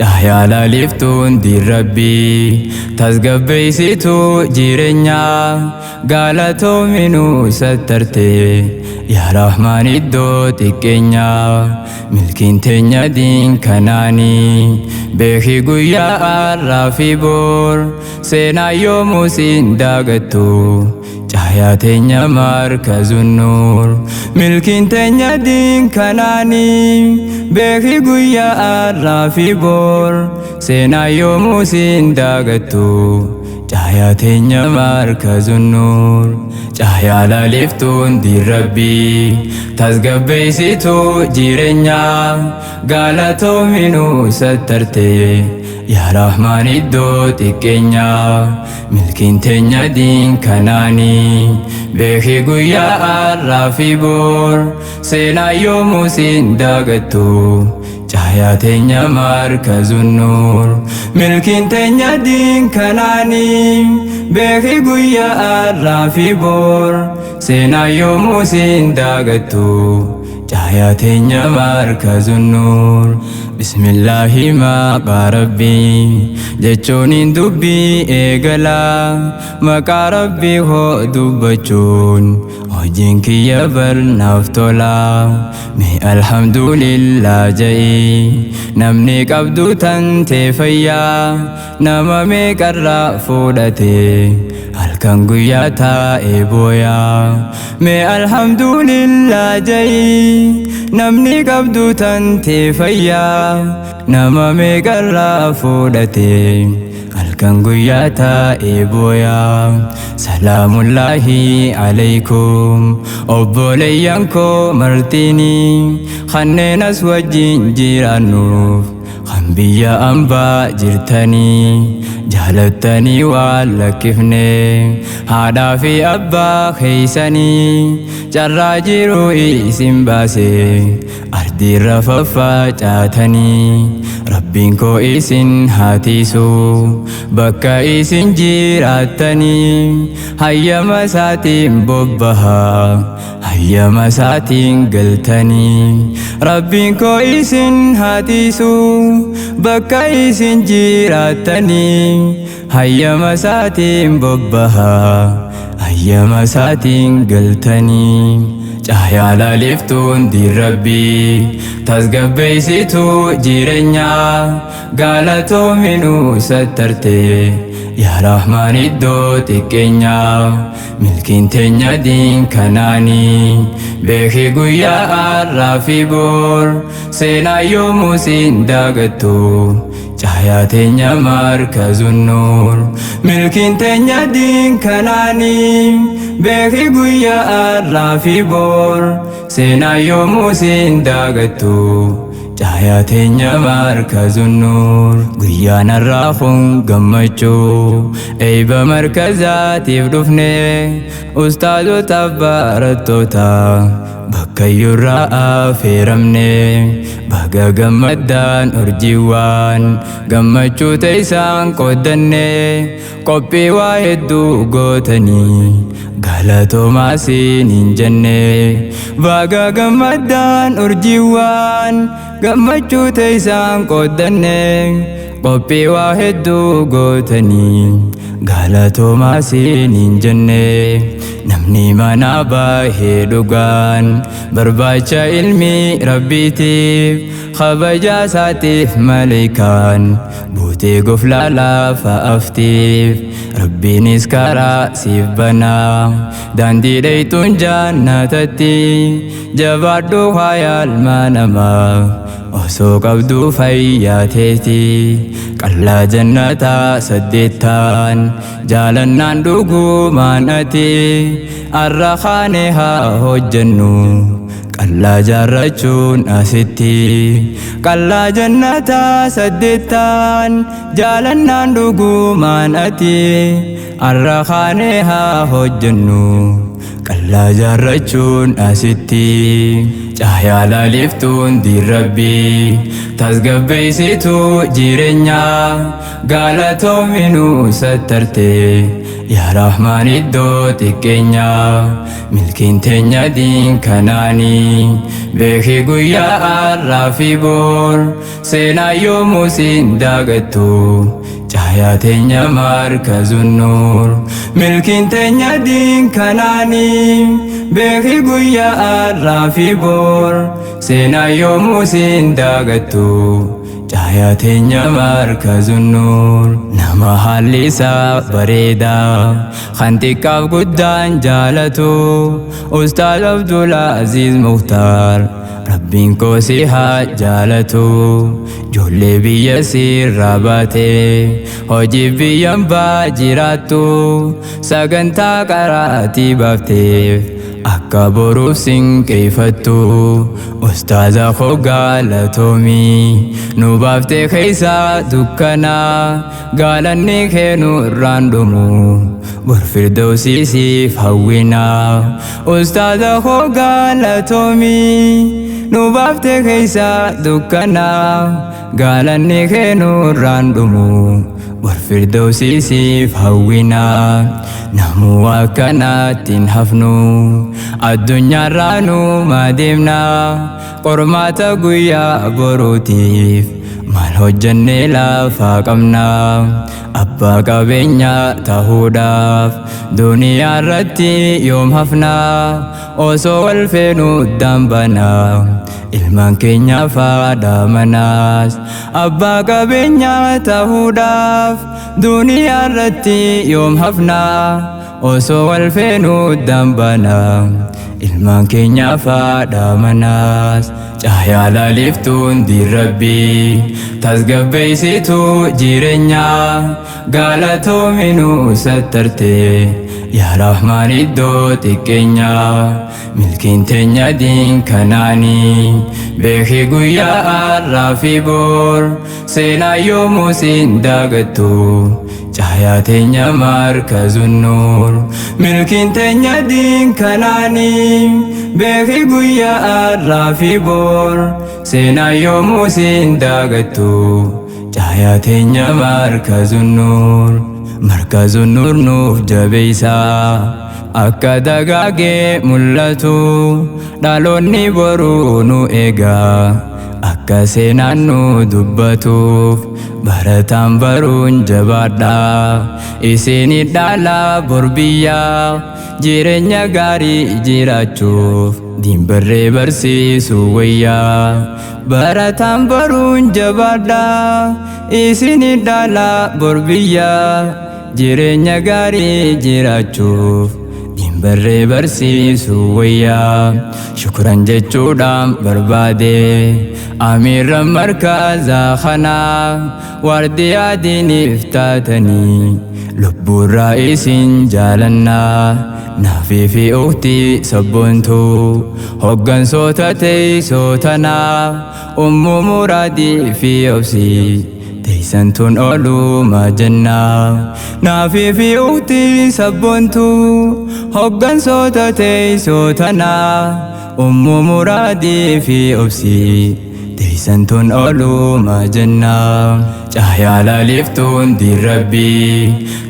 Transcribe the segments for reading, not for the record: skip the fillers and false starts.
Cahaya liftuun di Rabbi tasgabbeessitu jireenya galatoominuu sattarte yaa Rahmaan iddoo xiqqeenya milkiin teenya diin kanaanii beeki guyyaa har'aa fi bor seenaa yoomuu siin daagattu cahaya teenya markazun nur milkiin teenya diin kanaanii beeki guyyaa har'aa fi bor seenaa yoomuu siin daagattu cahaya teenya markazun nur cahaya liftuun di Rabbi tasgabbeessitu jireenya galatoominuu sattarte yaa Rahmaan iddoo xiqqeenya milkiin teenya diin kanaanii beeki guyyaa har'aa fi bor seenaa yoomuu siin daagattu cahaya teenya markazun nur milkiin teenya diin kanaanii beeki guyyaa har'aa fi bor seenaa yoomuu siin daagattu cahaya teenya markazun nur Bismillahi maqaa Rabbii jechuuniin dubbii eegala maqaa Rabbii hoo dubbachuun hojiin kiyya barnaaf tola mee alhamdulillah ja'i namni qabdu tantee fayyaa nama meeqarraa fuudhate halkan guyyaa taa'ee booyaa mee alhamdulillah ja'i namni qabdu tantee fayyaa nama meeqarraa fuudhate halkan guyyaa taa'ee booyaa salaamullaahi alaykum obboleeyyan koo martinii kanneen as wajjin jiraannuuf kan biyya ambaa jirtanii jaalattanii waan lakkifne haadhaa fi abbaa keeysanii carraa jiruu isin baase ardiirra faffacaatanii Rabbiin koo isin haatiisu bakka isin jiraattanii hayyama isaatiin bobbahaa hayyama isaatiin galtanii Rabbiin koo isin haatiisu bakka isin jiraattanii hayyama isaatiin bobbahaa hayyama isaatiin galtanii cahaya liftuun di Rabbi tasgabbeessitu jireenya galatoominuu sattarte yaa Rahmaan iddoo xiqqeenya milkiin teenya diin kanaanii beeki guyyaa har'aa fi bor seenaa yoomuu siin daagattu cahaya teenya markazun nur milkiin teenya diin kanaanii beeki guyyaa har'aa fi bor seenaa yoomuu siin daagattu cahaya teenya markazun nur guyyaan har'aa kun gammachuu eeba markazaatiif dhufne ustaazotaaf barattoota bakkayyurraa affeeramne baga gammaddaan urjiiwwan gammachuu teessaan qooddanne qophii waa hedduu gootanii galatoomaa siiniin jenne baga gammaddaan urjiiwwan gammachuu teessaan qooddanne qophii waa hedduu gootanii galatoomaa siiniin jenne namni mana baay'ee dhugaan barbaacha ilmi rabbiitiif kabajaa isaatiif maleekaan buutee goflaa lafa aftiif rabbiinis karaa siif banaa daandii dheeytuun jannatatti jabaadhu haayaalma namaa osoo qabdu fayyaateeti qallaa jannataa saddeettaan jaalannaan dhugumaan ati arra kaane haa hojjennu qallaa jaarrachuun asitti qallaa jannataa saddeettaan jaalannaan dhugumaan ati arra kaane haa hojjennu qallaa jaarrachuun asitti cahyaa laliiftuun diin rabbii tasgabbeessitu jireenya galatoominuu sattarte yaa Rahmaan iddoo xiqqeenya milkiin teenya diin kanaanii beeki guyyaa har'aa fi bor seenaa yoomuu siin daagattu cahyaa teenya markazun nuur milkiin teenya diin kanaanii beeki guyyaa har'aa fi bor seenaa yoomuu siin daagattu cahyaa teenya markazun nuur nama haalli isaa bareedaa kan xiqqaaf guddaan jaalatu Ustaaz Abdul Aziz Mukhtar Rabbiin koo si haa jaalatu ijoollee biyya sirraa baate hojii biyyan baa jiraattu sagantaa qaraatii baafteef akka boruuf sinqeeffattu Ustaaza koo galatoomii nu baaftee keessaa dukkanaa galanni kee nurraan dhumu bor firdawsii siif hawwinaa Ustaaza koo galatoomii nu baaftee keessaa dukkanaa galanni kee nurraan dhumu bor firdawsii siif hawwinaa namu akkanaattiin hafnu addunyaarraa nuuma deemnaa qormaata guyyaa boruutiif maal hojjannee lafaa qabnaa abbaa qabeenyaa tahuudhaaf duniyaa irratti yoom hafnaa osoo wal feenuu dambanaa ilmaan keenya faadha manaas abbaa qabeenyaa tahuudhaaf duniyaa irratti yoom hafnaa osoo wal feenuu dambanaa ilmaan keenya faadha manaas cahyaa laliiftuun diin rabbii tasgabbeessitu jireenya galatoominuu sattarte yaa Rahmaan iddoo xiqqeenya milkiin teenya diin kanaanii beeki guyyaa har'aa fi bor seenaa yoomuu siin daagattu cahyaa teenya markazun nuur milkiin teenya diin kanaanii beeki guyyaa har'aa fi bor seenaa yoomuu siin daagattu cahyaa teenya markazun nuur markazun nuur nuuf jabeessaa akka dagaagee mul'atu dhaloonni boruu nu eegaa akka seenaan nu dubbatuuf barataan baruun jabaadhaa isinii dhalaa bor biyyaa jireenya gaarii jiraachuuf diin barree barsiisuu wayyaa barataan baruun jabaadhaa isinii dhalaa bor biyyaa jireenya gaarii jiraachuuf diin barree barsiisuu wayyaa shukran jechuudhaan barbaade amiirran markazaa kanaa waardiyaa diiniif taatanii lubbuurraa isin jaalannaa naafii fi ukhtii sabboontuu hoggansoota teessootanaa ummuu muraadii fi obsii teessantuun ooluma jennaa naafii fi ukhtii sabboontuu hoggansoota teessootanaa ummuu muraadii fi obsii teessantuun ooluma jennaa cahyaa laliiftuun diin rabbii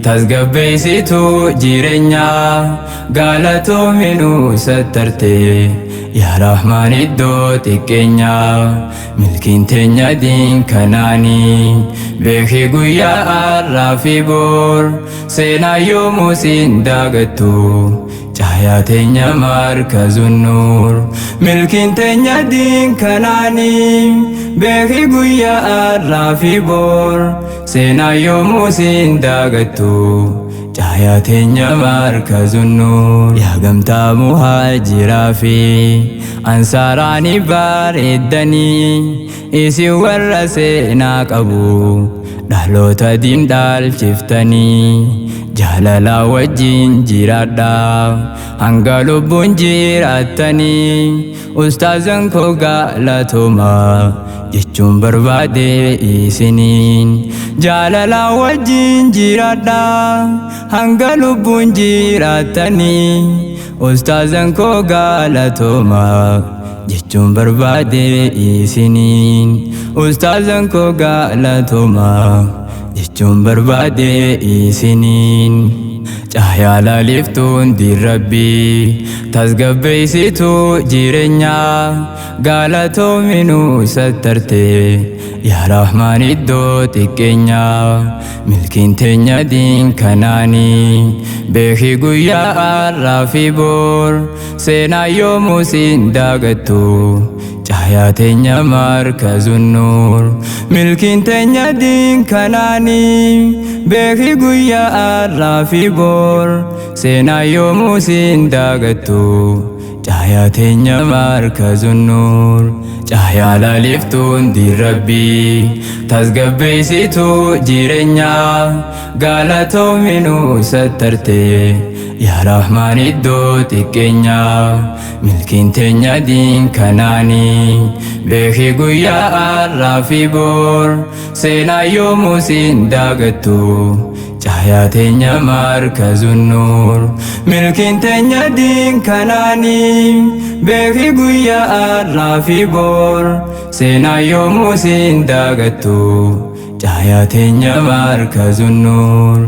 tasgabbeessitu jireenya galatoominuu sattarte yaa Rahmaan iddoo xiqqeenya milkiin teenya diin kanaanii beeki guyyaa har'aa fi bor seenaa yoomuu siin daagattu cahyaa teenya markazun nuur milkiin teenya diin kanaanii beeki guyyaa har'aa fi bor seenaa yoomuu siin daagattu cahyaa teenya markazun nuur yaa gamtaa muhaajiraa fi ansaaraanii bareeddanii isin warra seenaa qabu dhaloota diin dhaalchiftanii jaalala wajjin jiraadhaa hanga lubbuun jiraattanii ustaazan koo galatoomaa jechuun barbaade isiniin jaalala wajjin jiraadhaa hanga lubbuun jiraattanii ustaazan koo galatoomaa jechuun barbaade isiniin ustaazan koo galatoma jechuun barbaade isiniin cahyaa laaliftuun dirrabbii tasgabbeessituu jireenyaa galatoominuu sattarte yaa rahmaan iddoo xiqqeenyaa milkiin teenya diin kanaanii beeki guyyaa har'aa fi bor seenaa yoomuu siin daagattu cahyaa teenya markazun nuur milkiin teenya diin kanaanii beeki guyyaa har'aa fi bor seenaa yoomuu siin daagattu cahyaa teenya markazun nuur cahyaa laaliftuun dirrabbii tasgabbeessituu jireenyaa galatoominuu sattarte yaa rahmaan iddoo xiqqeenyaa milkiin teenya diin kanaanii beeki guyyaa har'aa fi bor seenaa yoomuu siin daagattu cahyaa teenya markazun nuur milkiin teenya diin kanaanii beeki guyyaa har'aa fi bor seenaa yoomuu siin daagattu cahyaa teenya markazun nuur